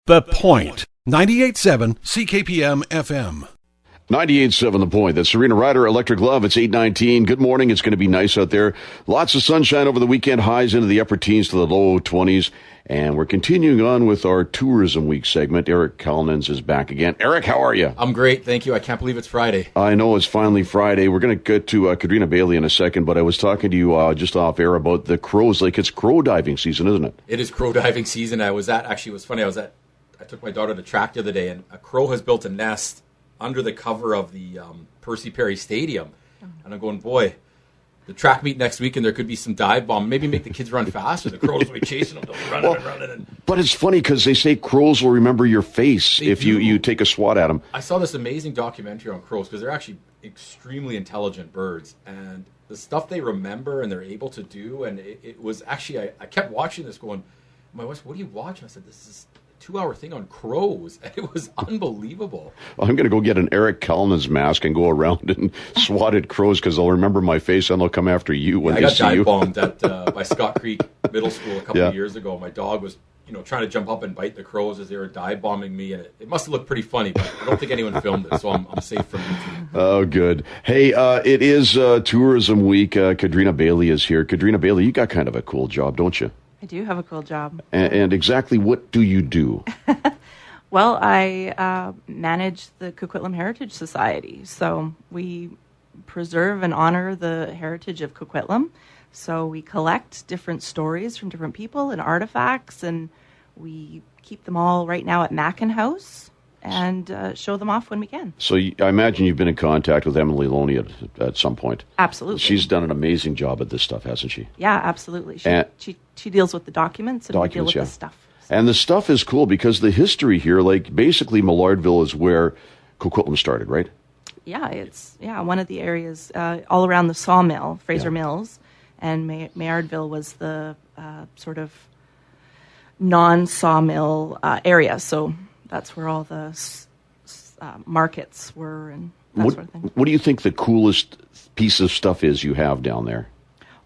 The Point. 98.7 CKPM FM. 98.7 The Point. That's Serena Ryder, Electric Love. It's 8:19. Good morning. It's going to be nice out there. Lots of sunshine over the weekend. Highs into the upper teens to the low 20s. And we're continuing on with our Tourism Week segment. Eric Kalnins is back again. Eric, how are you? I'm great, thank you. I can't believe it's Friday. I know it's finally Friday. We're going to get to Candrina Bailey in a second, but I was talking to you just off air about the crows. Like, it's crow diving season, isn't it? It is crow diving season. It was funny. I took my daughter to track the other day, and a crow has built a nest under the cover of the Percy Perry Stadium. And I'm going, boy, the track meet next week, and there could be some dive bomb. Maybe make the kids run faster. The crows will be chasing them. They'll be running. But it's funny because they say crows will remember your face if you take a swat at them. I saw this amazing documentary on crows because they're actually extremely intelligent birds. And the stuff they remember and they're able to do, and it was actually, I kept watching this going, my wife, what are you watching? I said, this is 2-hour thing on crows. And it was unbelievable. Well, I'm going to go get an Eric Kalnins mask and go around and swat at crows because they'll remember my face and they'll come after you when they see you. I got dive bombed at by Scott Creek Middle School a couple of years ago. My dog was, trying to jump up and bite the crows as they were dive bombing me, and it must have looked pretty funny, but I don't think anyone filmed it, so I'm safe from YouTube. Oh, good. Hey, it is Tourism Week. Candrina Bailey is here. Candrina Bailey, you got kind of a cool job, don't you? I do have a cool job. And exactly what do you do? Well, I manage the Coquitlam Heritage Society. So we preserve and honor the heritage of Coquitlam. So we collect different stories from different people and artifacts, and we keep them all right now at Mackin House and show them off when we can. So I imagine you've been in contact with Emily Loney at some point. Absolutely. She's done an amazing job at this stuff, hasn't she? Yeah, absolutely. She deals with the documents and we deal with the stuff. So. And the stuff is cool because the history here, like basically Millardville is where Coquitlam started, right? Yeah, it's one of the areas all around the sawmill, Fraser Mills, and Millardville was the sort of non-sawmill area. So that's where all the markets were and that sort of thing. What do you think the coolest piece of stuff is you have down there?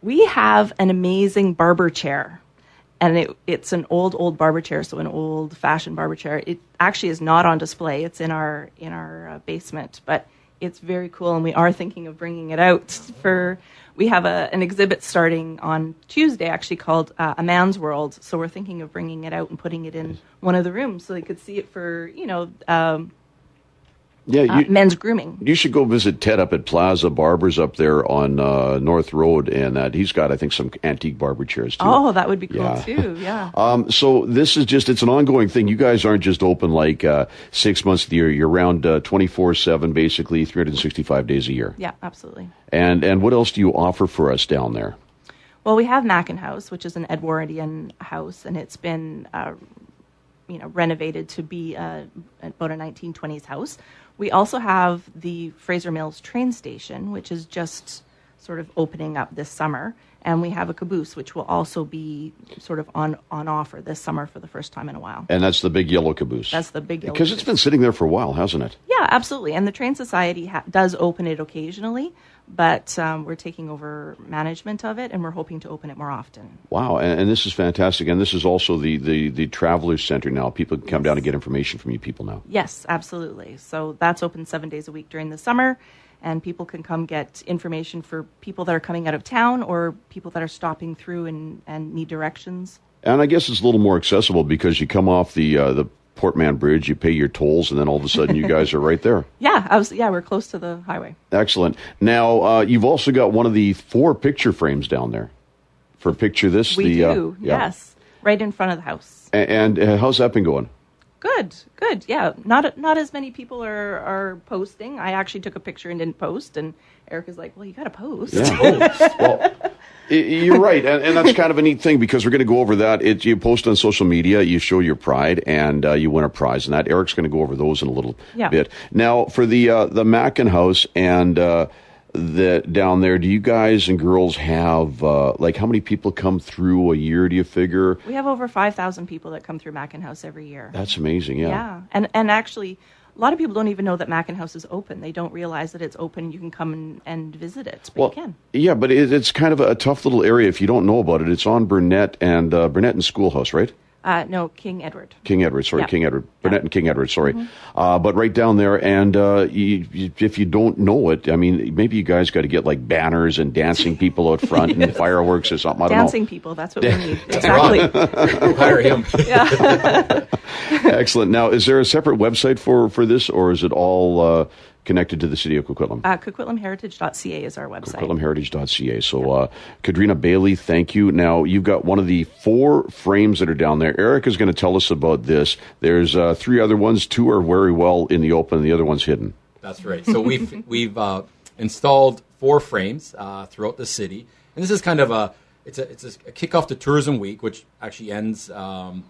We have an amazing barber chair, and it's an old barber chair, so an old-fashioned barber chair. It actually is not on display. It's in our basement, but it's very cool, and we are thinking of bringing it out we have an exhibit starting on Tuesday, actually, called A Man's World. So we're thinking of bringing it out and putting it in one of the rooms so they could see it for, men's grooming. You should go visit Ted up at Plaza Barbers up there on North Road, and he's got, I think, some antique barber chairs, too. Oh, that would be cool, too, yeah. So this is it's an ongoing thing. You guys aren't just open like 6 months of the year. You're around 24/7, basically, 365 days a year. Yeah, absolutely. And what else do you offer for us down there? Well, we have Mackin House, which is an Edwardian house, and it's been renovated to be about a 1920s house. We also have the Fraser Mills train station, which is just sort of opening up this summer. And we have a caboose, which will also be sort of on offer this summer for the first time in a while. And that's the big yellow caboose? That's the big yellow Because it's been sitting there for a while, hasn't it? Yeah, absolutely. And the Train Society does open it occasionally, but we're taking over management of it, and we're hoping to open it more often. Wow, and this is fantastic. And this is also the Travelers Center now. People can come down and get information from you people now. Yes, absolutely. So that's open 7 days a week during the summer, and people can come get information for people that are coming out of town or people that are stopping through and need directions. And I guess it's a little more accessible because you come off the Portman Bridge, you pay your tolls, and then all of a sudden you guys are right there. Yeah, we're close to the highway. Excellent. Now, you've also got one of the 4 picture frames down there for Picture This. We do, yes, right in front of the house. And how's that been going? Good. Yeah, not as many people are posting. I actually took a picture and didn't post, and Eric is like, "Well, you got to post." Yeah. Well, you're right, and that's kind of a neat thing because we're going to go over that. You post on social media, you show your pride, and you win a prize, and that Eric's going to go over those in a little bit. Now, for the Mackin House and down there, do you guys and girls have how many people come through a year? Do you figure? We have over 5,000 people that come through Mackin House every year. That's amazing. Yeah, and actually, a lot of people don't even know that Mackin House is open. They don't realize that it's open. You can come and visit it. But you can. Yeah, but it's kind of a tough little area if you don't know about it. It's on Burnett and Schoolhouse, right? No, King Edward. King Edward, sorry, Yeah. King Edward. Burnett and King Edward, sorry. But right down there, and if you don't know it, I mean, maybe you guys got to get like banners and dancing people out front and fireworks or something. I don't Dancing know. people, that's what we need. Exactly. Hire him. Excellent. Now, is there a separate website for this, or is it all connected to the city of Coquitlam? Coquitlamheritage.ca is our website. Coquitlamheritage.ca. So, Candrina Bailey, thank you. Now, you've got one of the 4 frames that are down there. Eric is going to tell us about this. There's 3 other ones. 2 are very well in the open, and the other one's hidden. That's right. So we've installed 4 frames throughout the city, and this is kind of a kickoff to Tourism Week, which actually ends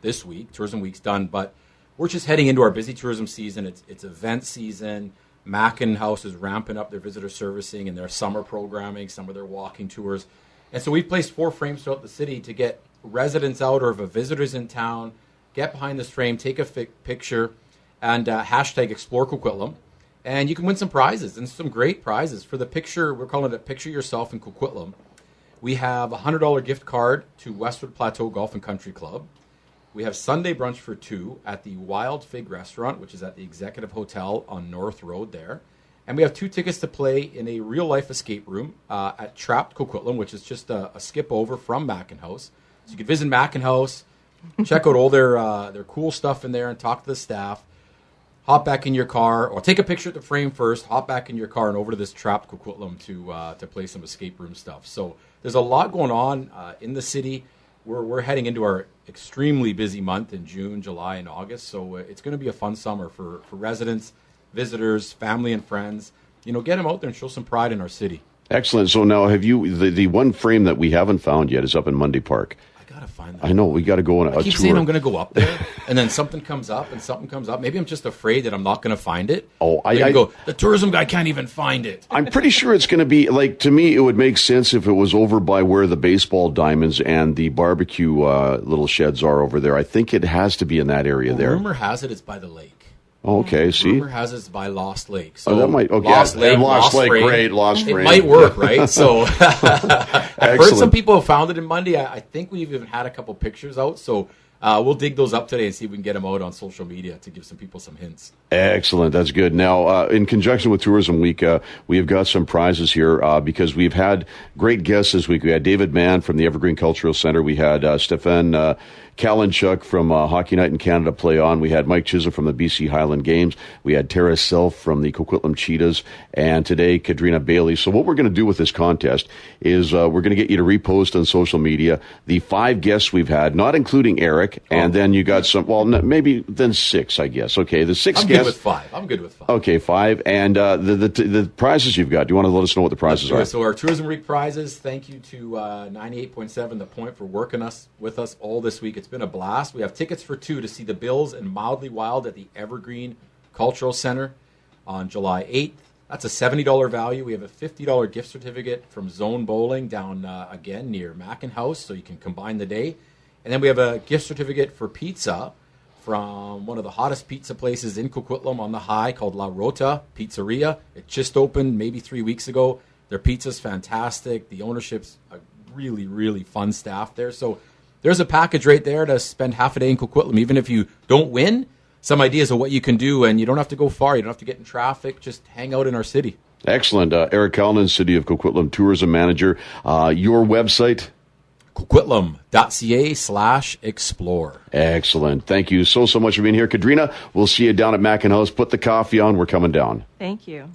this week. Tourism Week's done, but we're just heading into our busy tourism season. It's event season. Mackin House is ramping up their visitor servicing and their summer programming, some of their walking tours. And so we've placed 4 frames throughout the city to get residents out, or if a visitor's in town, get behind this frame, take a picture, and hashtag Explore Coquitlam. And you can win some prizes, and some great prizes. For the picture, we're calling it Picture Yourself in Coquitlam. We have a $100 gift card to Westwood Plateau Golf and Country Club. We have Sunday brunch for 2 at the Wild Fig Restaurant, which is at the Executive Hotel on North Road there. And we have 2 tickets to play in a real-life escape room at Trapped Coquitlam, which is just a skip over from Mackin House. So you can visit Mackin House, check out all their cool stuff in there and talk to the staff. Hop back in your car, or take a picture at the frame first, hop back in your car and over to this Trapped Coquitlam to play some escape room stuff. So there's a lot going on in the city. We're heading into our extremely busy month in June, July, and August. So it's going to be a fun summer for residents, visitors, family, and friends. You know, get them out there and show some pride in our city. Excellent. So now, have you the one frame that we haven't found yet is up in Mundy Park? I gotta find that. I know, we got to go on a tour. I keep saying I'm going to go up there, and then something comes up, and something comes up. Maybe I'm just afraid that I'm not going to find it. Oh, I go, the tourism guy can't even find it. I'm pretty sure it's going to be, like, to me, it would make sense if it was over by where the baseball diamonds and the barbecue little sheds are over there. I think it has to be in that area there. Rumor has it it's by the lake. Oh, okay, see? Rumor has it's by Lost Lake. So that might, okay. Lost Lake, great, Lost Frame. Frame. It might work, right? So I've heard some people have found it in Mundy. I think we've even had a couple pictures out. So we'll dig those up today and see if we can get them out on social media to give some people some hints. Excellent. That's good. Now, in conjunction with Tourism Week, we have got some prizes here because we've had great guests this week. We had David Mann from the Evergreen Cultural Center. We had Stefan Kalinchuk from Hockey Night in Canada play on. We had Mike Chisholm from the BC Highland Games. We had Tara Self from the Coquitlam Cheetahs. And today, Candrina Bailey. So what we're going to do with this contest is we're going to get you to repost on social media the 5 guests we've had, not including Eric. And then you got some, well, maybe then 6, I guess. Okay, the 6 I'm guests. I'm good with 5. Okay, 5. And the prizes you've got. Do you want to let us know what the prizes are? So our Tourism Week prizes, thank you to 98.7 The Point for working with us all this week. It's been a blast. We have tickets for 2 to see the Bills and Mildly Wild at the Evergreen Cultural Center on July 8th. That's a $70 value. We have a $50 gift certificate from Zone Bowling down, again, near Mackin House, so you can combine the day. And then we have a gift certificate for pizza from one of the hottest pizza places in Coquitlam on the High called La Rota Pizzeria. It just opened maybe 3 weeks ago. Their pizza's fantastic. The ownership's a really, really fun staff there. So there's a package right there to spend half a day in Coquitlam. Even if you don't win, some ideas of what you can do, and you don't have to go far. You don't have to get in traffic. Just hang out in our city. Excellent. Eric Callinan, City of Coquitlam Tourism Manager. Your website? Coquitlam.ca/explore. Excellent. Thank you so much for being here. Candrina, we'll see you down at Mackin House. Put the coffee on. We're coming down. Thank you.